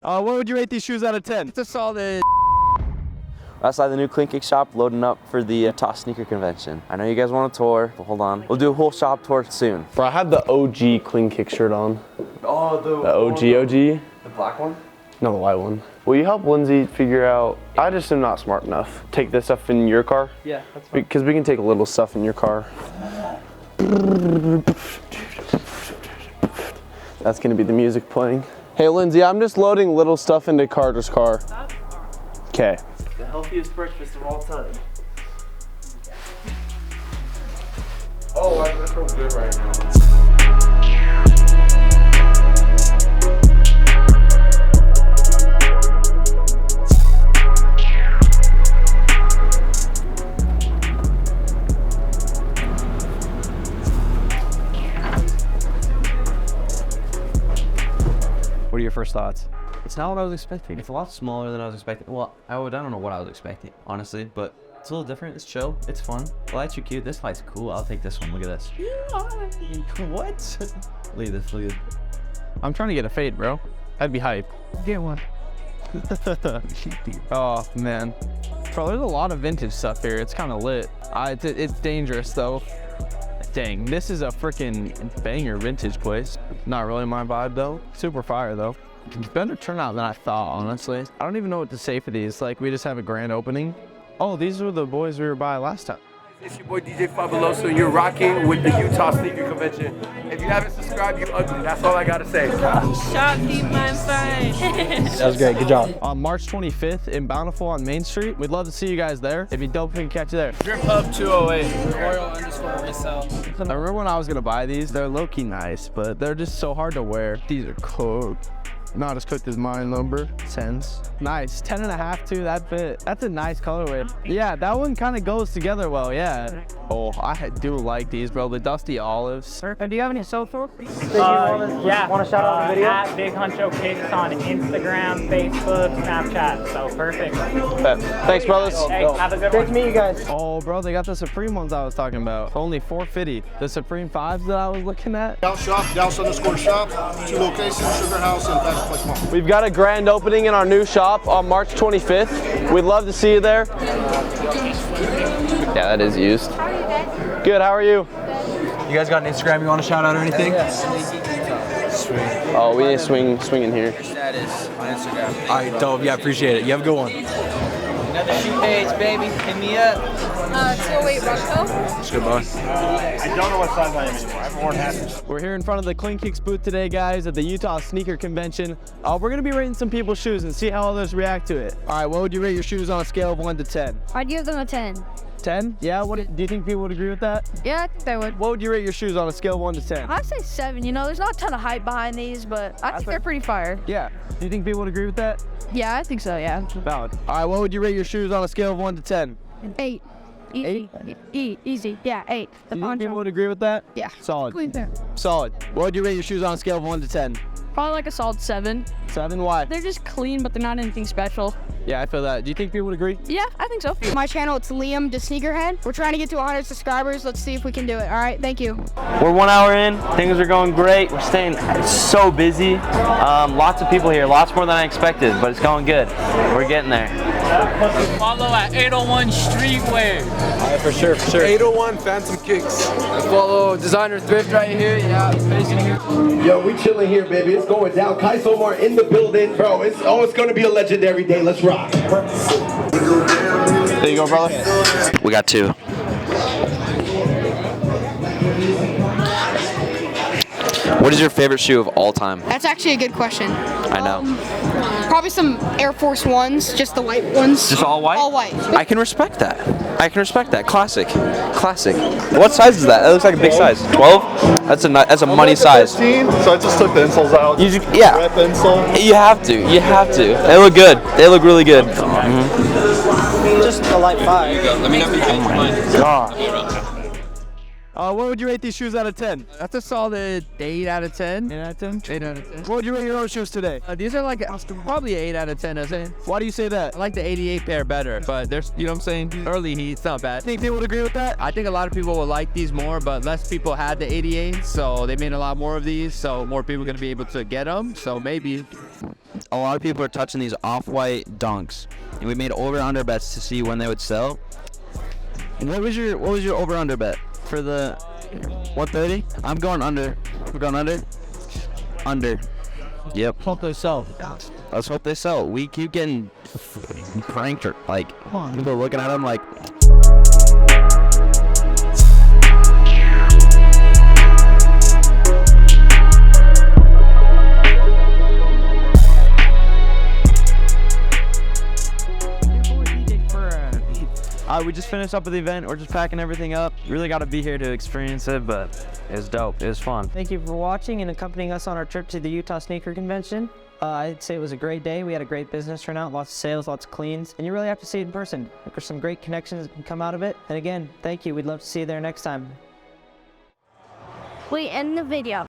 What would you rate these shoes out of 10? It's a solid. Outside the new CleanKIX shop, loading up for the Utah sneaker convention. I know you guys want a tour, but hold on. We'll do a whole shop tour soon. Bro, I have the OG CleanKIX shirt on. Oh, the OG. The black one? No, the white one. Will you help Lindsay figure out? I just am not smart enough. Take this stuff in your car? Yeah, that's fine. Because we can take a little stuff in your car. That's gonna be the music playing. Hey Lindsay, I'm just loading little stuff into Carter's car. Okay. The healthiest breakfast of all time. Oh, I feel good right now. What are your first thoughts? It's not what I was expecting. It's a lot smaller than I was expecting. Well, I don't know what I was expecting, honestly, but it's a little different. It's chill. It's fun. The lights are cute. This light's cool. I'll take this one. Look at this. What? Look at this. Look at this. I'm trying to get a fade, bro. That'd be hype. Get one. Oh, man. Bro, there's a lot of vintage stuff here. It's kind of lit. It's dangerous, though. Dang, this is a freaking banger vintage place. Not really my vibe, though. Super fire, though. It's better turnout than I thought, honestly. I don't even know what to say for these. Like, we just have a grand opening. Oh, these were the boys we were by last time. It's your boy DJ Fabuloso, and you're rocking with the Utah Sneaker Convention. If you haven't subscribed, you ugly. That's all I gotta say. Shop deep, my friend. That was great. Good job. On March 25th in Bountiful on Main Street. We'd love to see you guys there. It'd be dope if we can catch you there. Drip Hub 208. Royal_resell. I remember when I was gonna buy these. They're low-key nice, but they're just so hard to wear. These are cooked. Not as cooked as mine, number 10s. Nice, 10.5 too, that fit. That's a nice colorway. Yeah, that one kind of goes together well, yeah. Oh, I do like these, bro, the dusty olives. Do you have any social? Yeah. Want to shout out the video? At Big Huncho Kicks on Instagram, Facebook, Snapchat. So perfect. Thanks, brothers. Hey, have a good one. Great to meet you guys. Oh, bro, they got the Supreme ones I was talking about. Only $4.50. The Supreme 5s that I was looking at. Douse Shop, Douse_Shop, 2 locations, Sugar House and Fashion Place Mall. We've got a grand opening in our new shop on March 25th. We'd love to see you there. Yeah, that is used. Good, how are you? You guys got an Instagram you want to shout out or anything? Sweet. Oh, we need to swing in here. Status on Instagram. All right, dope. Yeah, appreciate it. You have a good one. Another shoe page, baby. Hit me up. 208 Rocco. That's good, boss. I don't know what size I am anymore. I haven't worn hats. We're here in front of the CleanKIX booth today, guys, at the Utah Sneaker Convention. We're gonna be rating some people's shoes and see how others react to it. All right, what would you rate your shoes on a scale of 1 to 10? I'd give them a 10. 10? Yeah, do you think people would agree with that? Yeah, I think they would. What would you rate your shoes on a scale of 1 to 10? I'd say 7. You know, there's not a ton of hype behind these, but I think they're pretty fire. Yeah. Do you think people would agree with that? Yeah, I think so, yeah. Valid. All right, what would you rate your shoes on a scale of 1 to 10? 8. Easy. Easy. Yeah, 8. Do you think people would agree with that? Yeah. Solid. Clean pair. Solid. What would you rate your shoes on a scale of 1 to 10? Probably like a solid 7. 7? Why? They're just clean, but they're not anything special. Yeah, I feel that. Do you think people would agree? Yeah, I think so. My channel, it's Liam, the Sneakerhead. We're trying to get to 100 subscribers. Let's see if we can do it. All right, thank you. We're 1 hour in. Things are going great. We're staying so busy. Lots of people here. Lots more than I expected, but it's going good. We're getting there. Follow at 801 Streetwear. All right, for sure. 801 Phantom Kicks. And follow Designer Thrift right here. Yeah, basically. Yo, we chilling here, baby. It's going down. Qias Omar in the building. Bro, it's gonna be a legendary day. Let's rock. There you go, brother. We got 2. What is your favorite shoe of all time? That's actually a good question. I know. Probably some Air Force Ones, just the white ones. Just all white? All white. I can respect that. Classic. What size is that? That looks like a big size. 12? That's a money size. 15, so I just took the insoles out. Yeah. Rep insole. You have to. They look good. They look really good. Just a light 5. Let me know if you change your mind. God. What would you rate these shoes out of 10? That's a solid 8 out of 10. 8 out of 10? 8 out of 10. What would you rate your own shoes today? These are like probably 8 out of 10, I say. Why do you say that? I like the 88 pair better, but there's, you know what I'm saying? Early heat, it's not bad. Think they would agree with that? I think a lot of people will like these more, but less people had the 88, so they made a lot more of these, so more people are going to be able to get them, so maybe. A lot of people are touching these off-white dunks, and we made over-under bets to see when they would sell. And what was your over-under bet for the 130? I'm going under. We're going under. Under. Yep. Hope they sell. Let's hope they sell. We keep getting pranked, like people looking at them like. We just finished up with the event. We're just packing everything up. Really got to be here to experience it, but it was dope. It was fun. Thank you for watching and accompanying us on our trip to the Utah Sneaker Convention. I'd say it was a great day. We had a great business turnout, lots of sales, lots of cleans, and you really have to see it in person. There's some great connections that can come out of it. And again, thank you. We'd love to see you there next time. We end the video.